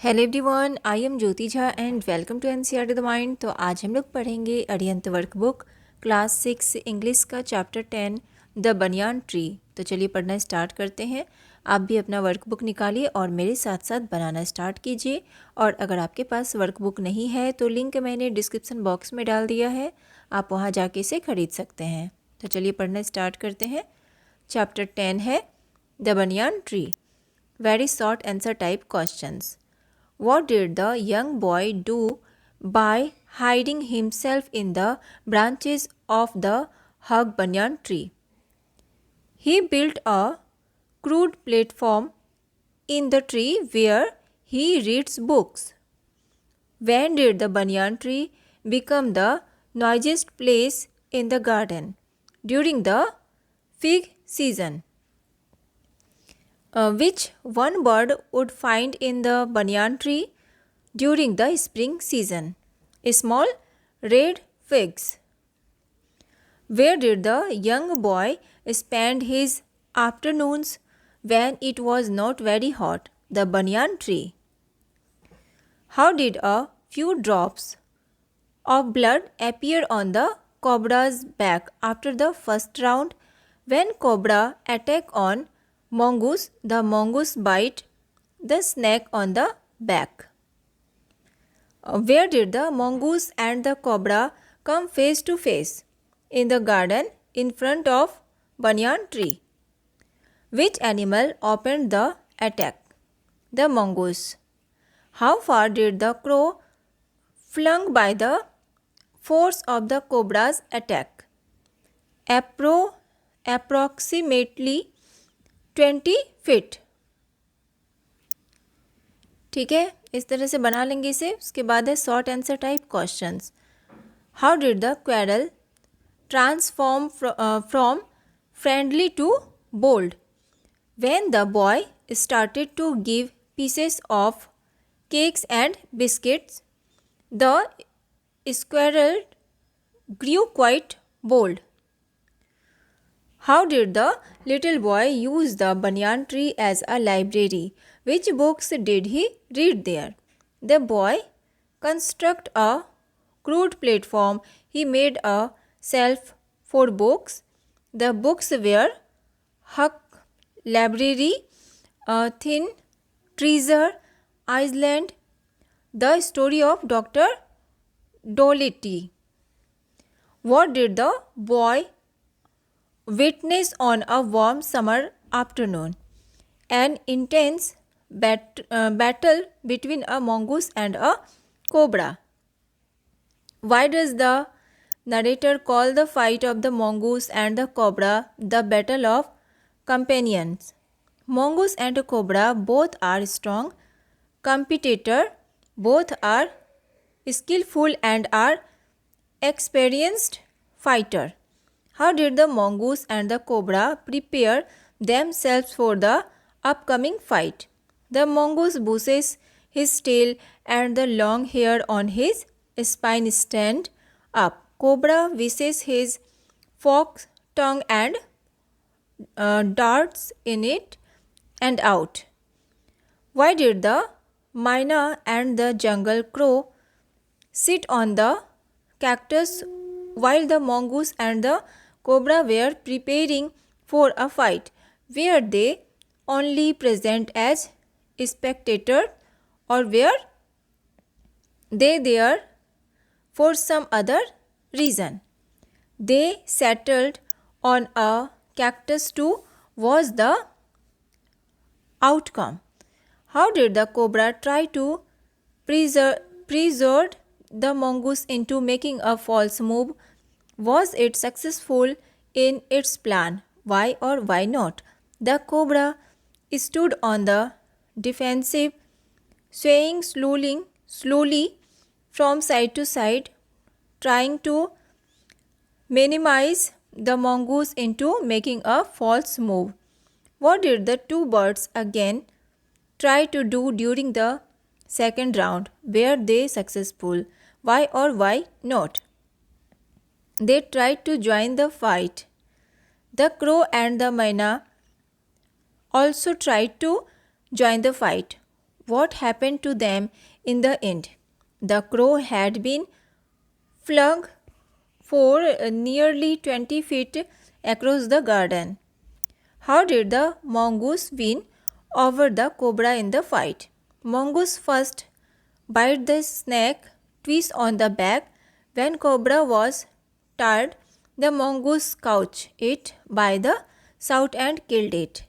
Hello everyone, I am Jyoti Jha and welcome to NCERT the mind. तो आज हम लोग पढ़ेंगे अरिहंत वर्कबुक क्लास 6 इंग्लिश का चैप्टर 10 द बनियान ट्री। तो चलिए पढ़ना स्टार्ट करते हैं। आप भी अपना वर्कबुक निकालिए और मेरे साथ साथ बनाना स्टार्ट कीजिए। और अगर आपके पास वर्कबुक नहीं है तो लिंक मैंने डिस्क्रिप्शन बॉक्स में डाल दिया है, आप वहाँ जाके इसे खरीद सकते हैं। तो चलिए पढ़ना स्टार्ट करते हैं। चैप्टर 10 है the banyan tree. Very short answer type questions. What did the young boy do by hiding himself in the branches of the hug banyan tree? He built a crude platform in the tree where he reads books. When did the banyan tree become the noisiest place in the garden? During the fig season. Which one bird would find in the banyan tree during the spring season? Small red figs. Where did the young boy spend his afternoons when it was not very hot? The banyan tree. How did a few drops of blood appear on the cobra's back after the first round? When cobra attack on mongoose, the mongoose bite the snake on the back. Where did the mongoose and the cobra come face to face? In the garden in front of banyan tree. Which animal opened the attack? The mongoose. How far did the crow flung by the force of the cobra's attack? Approximately 20 feet. ठीक है, इस तरह से बना लेंगे इसे। उसके बाद है short answer type questions. How did the squirrel transform from friendly to bold? When the boy started to give pieces of cakes and biscuits, the squirrel grew quite bold. How did the little boy use the banyan tree as a library? Which books did he read there? The boy constructed a crude platform. He made a shelf for books. The books were Huck Library, a Thin Treasure Island, The Story of Dr. Dolittle. What did the boy witness on a warm summer afternoon? An intense battle between a mongoose and a cobra. Why does the narrator call the fight of the mongoose and the cobra the battle of companions? Mongoose and cobra both are strong competitors, both are skillful and are experienced fighter. How did the mongoose and the cobra prepare themselves for the upcoming fight? The mongoose bushes his tail and the long hair on his spine stand up. Cobra wishes his forked tongue and darts in it and out. Why did the myna and the jungle crow sit on the cactus while the mongoose and the cobra were preparing for a fight? Were they only present as spectators, or were they there for some other reason? They settled on a cactus to watch the outcome. How did the cobra try to preserve the mongoose into making a false move? Was it successful in its plan? Why or why not? The cobra stood on the defensive, swaying slowly from side to side, trying to minimize the mongoose into making a false move. What did the two birds again try to do during the second round? Were they successful? Why or why not? They tried to join the fight. The crow and the myna also tried to join the fight. What happened to them in the end? The crow had been flung for nearly 20 feet across the garden. How did the mongoose win over the cobra in the fight? Mongoose first bite the snake twice on the back. When cobra was tired, the mongoose caught it by the snout and killed it.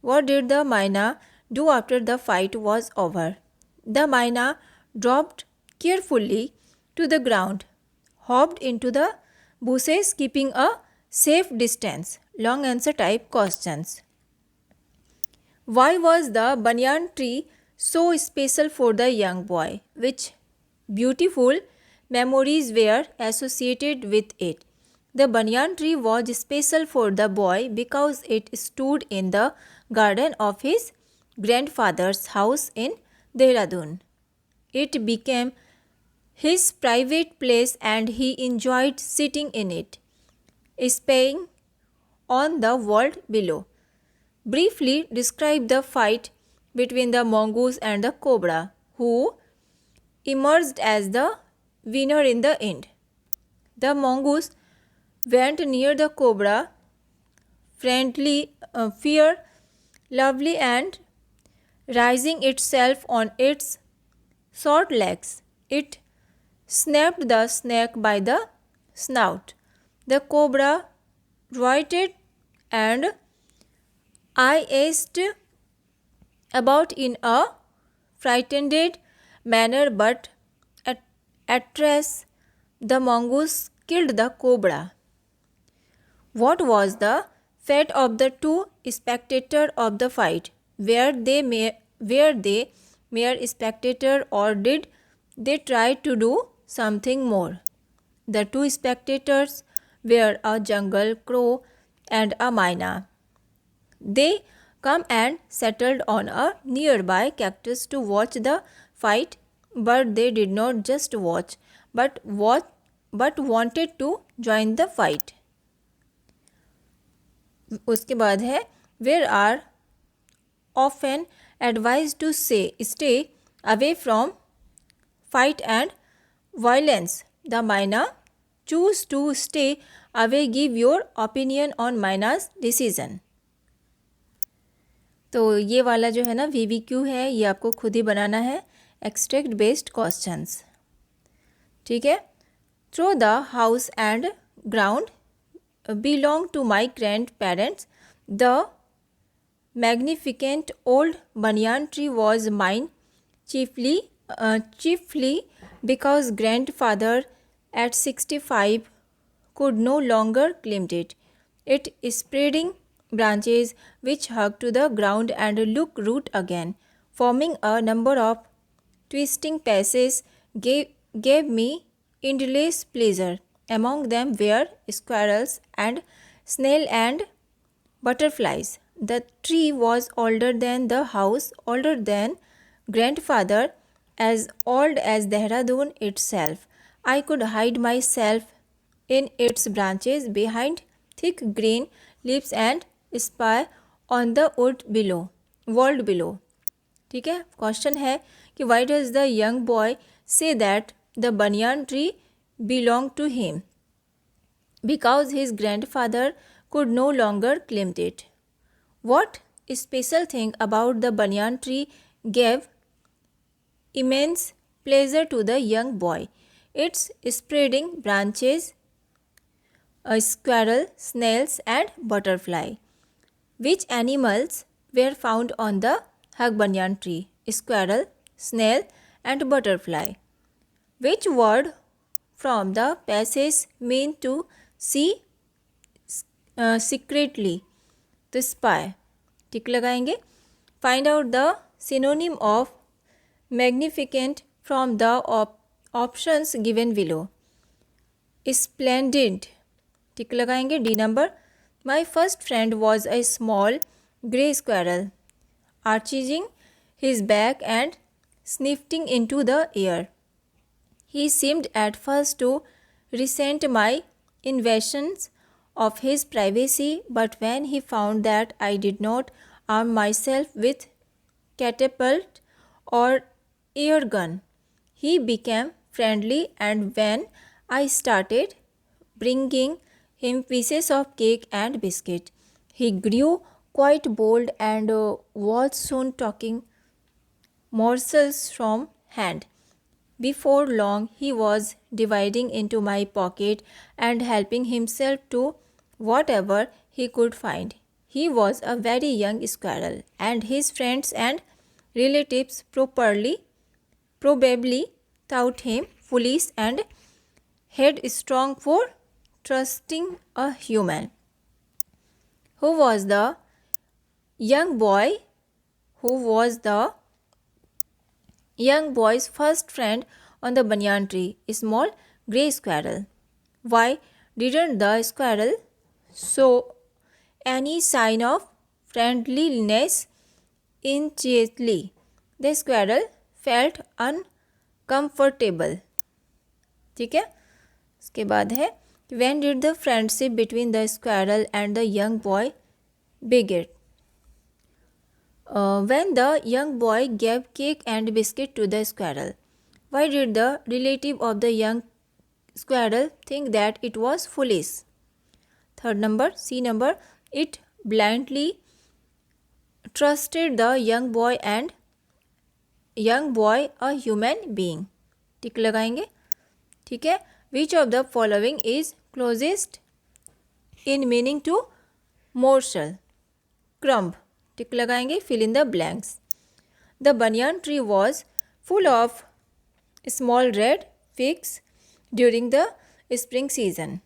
What did the myna do after the fight was over? The myna dropped carefully to the ground, hopped into the bushes, keeping a safe distance. Long answer type questions. Why was the banyan tree so special for the young boy? Which beautiful memories were associated with it? The banyan tree was special for the boy because it stood in the garden of his grandfather's house in Dehradun. It became his private place and he enjoyed sitting in it, spying on the world below. Briefly describe the fight between the mongoose and the cobra, who emerged as the winner in the end. The mongoose went near the cobra, fear, lovely, and rising itself on its short legs, it snapped the snake by the snout. The cobra roared and I-aced about in a frightened manner, but at last the mongoose killed the cobra. What was the fate of the two spectators of the fight? Were they mere spectators, or did they try to do something more? The two spectators were a jungle crow and a myna. They come and settled on a nearby cactus to watch the fight, but they did not just watch, but wanted to join the fight. उसके बाद है where are often advised to stay away from fight and violence. The myna choose to stay away. Give your opinion on myna's decision. तो ये वाला जो है ना VVQ है, ये आपको खुद ही बनाना है. Extract based questions. ठीक है. Throw the house and ground belong to my grandparents. The magnificent old banyan tree was mine chiefly because grandfather at 65 could no longer climb it. Its spreading branches which hug to the ground and look root again, forming a number of twisting passes, gave me endless pleasure. Among them were squirrels and snails and butterflies. The tree was older than the house, older than grandfather, as old as Dehradun itself. I could hide myself in its branches behind thick green leaves and spy on the world below. ठीक है. Question है कि why does the young boy say that the banyan tree belonged to him? Because his grandfather could no longer climb it. What special thing about the banyan tree gave immense pleasure to the young boy? Its spreading branches, a squirrel, snails and butterfly. Which animals were found on the hug banyan tree? Squirrel, snail and butterfly. Which word from the passage mean to see secretly? तो spy. टिक लगाएंगे. Find out the synonym of magnificent from the options given below. Splendid. टिक लगाएंगे. D number. My first friend was a small grey squirrel, arching his back and sniffing into the air. He seemed at first to resent my invasions of his privacy, but when he found that I did not arm myself with catapult or air gun. He became friendly, and when I started bringing him pieces of cake and biscuit, he grew quite bold and was soon taking morsels from hand. Before long, he was dividing into my pocket and helping himself to whatever he could find. He was a very young squirrel, and his friends and relatives probably thought him foolish and headstrong for trusting a human. Who was the young boy? Who was the young boy's first friend on the banyan tree? A small grey squirrel. Why didn't the squirrel show any sign of friendliness immediately? The squirrel felt uncomfortable. ठीक है, उसके बाद है when did the friendship between the squirrel and the young boy begin? When the young boy gave cake and biscuit to the squirrel. Why did the relative of the young squirrel think that it was foolish? Third number, C number, it blindly trusted the young boy and young boy a human being. टिक लगाएंगे, ठीक है. Which of the following is closest in meaning to morsel? Crumb. टिक लगाएंगे. Fill in the blanks. The banyan tree was full of small red figs during the spring season.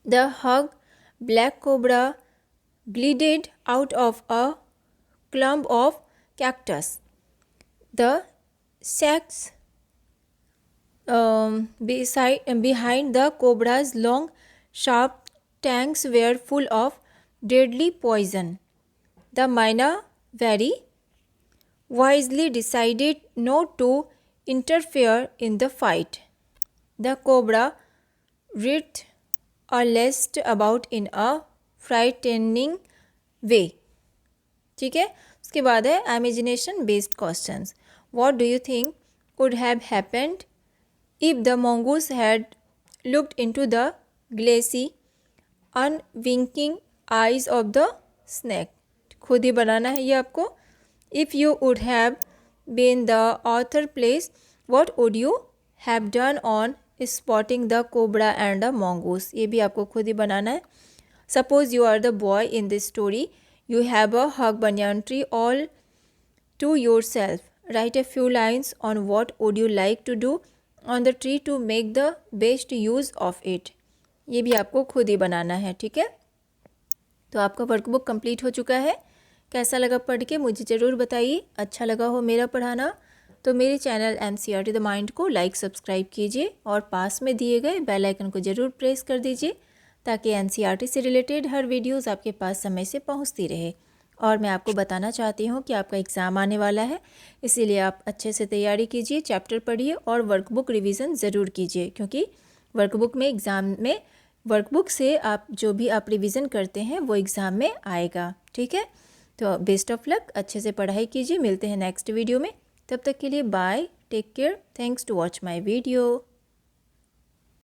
The hug black cobra glided out of a clump of cactus. The sacks behind the cobra's long, sharp tangs were full of deadly poison. The myna very wisely decided not to interfere in the fight. The cobra writhed or lashed about in a frightening way. ठीक है, उसके बाद है imagination based questions. What do you think would have happened if the mongoose had looked into the glassy, unwinking eyes of the snake? खुद ही बनाना है ये आपको. If you would have been the author place, what would you have done on spotting the cobra and the mongoose? ये भी आपको खुद ही बनाना है. Suppose you are the boy in this story. You have a hug banyan tree all to yourself. Write a few lines on what would you like to do on the tree to make the best use of it. ये भी आपको खुद ही बनाना है, ठीक है. तो आपका वर्कबुक कंप्लीट हो चुका है. कैसा लगा पढ़ के मुझे ज़रूर बताइए. अच्छा लगा हो मेरा पढ़ाना तो मेरे चैनल NCERT द माइंड को लाइक सब्सक्राइब कीजिए और पास में दिए गए बेल आइकन को ज़रूर प्रेस कर दीजिए ताकि NCERT से रिलेटेड हर वीडियोस आपके पास समय से पहुंचती रहे. और मैं आपको बताना चाहती हूं कि आपका एग्ज़ाम आने वाला है, इसीलिए आप अच्छे से तैयारी कीजिए, चैप्टर पढ़िए और वर्कबुक रिवीजन ज़रूर कीजिए, क्योंकि वर्कबुक में एग्ज़ाम में वर्कबुक से आप जो भी आप रिवीजन करते हैं वो एग्ज़ाम में आएगा. ठीक है, तो बेस्ट ऑफ लक, अच्छे से पढ़ाई कीजिए. मिलते हैं नेक्स्ट वीडियो में. तब तक के लिए bye, take care, thanks to watch my video.